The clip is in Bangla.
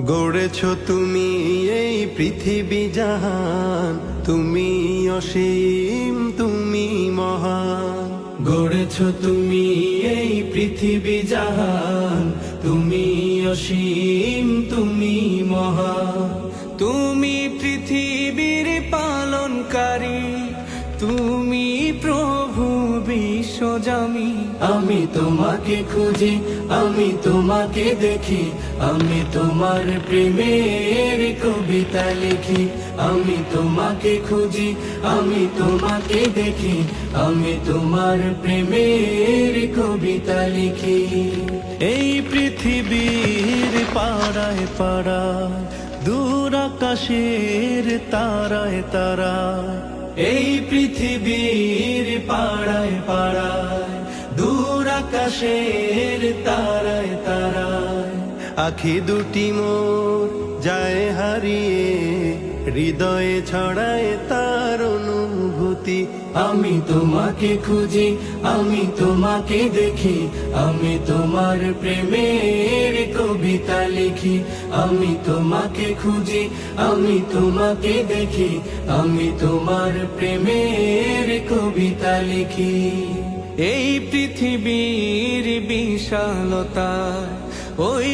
গড়েছ তুমি এই পৃথিবী জাহান, তুমি অসীম তুমি মহান। গড়েছ তুমি এই পৃথিবী জাহান, তুমি অসীম তুমি মহান। তুমি পৃথিবীর পালনকারী, তুমি প্রভু বিশ্বজামি। আমি তোমাকে খুঁজি, আমি তোমাকে দেখি, আমি তোমার প্রেমের কবিতা লিখি। আমি তোমাকে খুঁজি, আমি তোমাকে দেখি, আমি তোমার প্রেমের কবিতা লিখি। এই পৃথিবীর পাড়ায় পাড়ায়, দূর আকাশের তারায় তারায়, এই পৃথিবীর পাড়ায় পাড়ায়, দূর আকাশের তারায় তারায়, আখি দুটি মোর যায় হারিয়ে, হৃদয়ে ছড়ায় তার অনুভূতি। আমি তোমাকে খুঁজি, আমি তোমাকে দেখি, আমি তোমার প্রেমের কবিতা লিখি। আমি তোমাকে খুঁজি, আমি তোমাকে দেখি, আমি তোমার প্রেমের কবিতা লিখি। এই পৃথিবীর বিশালতা ওই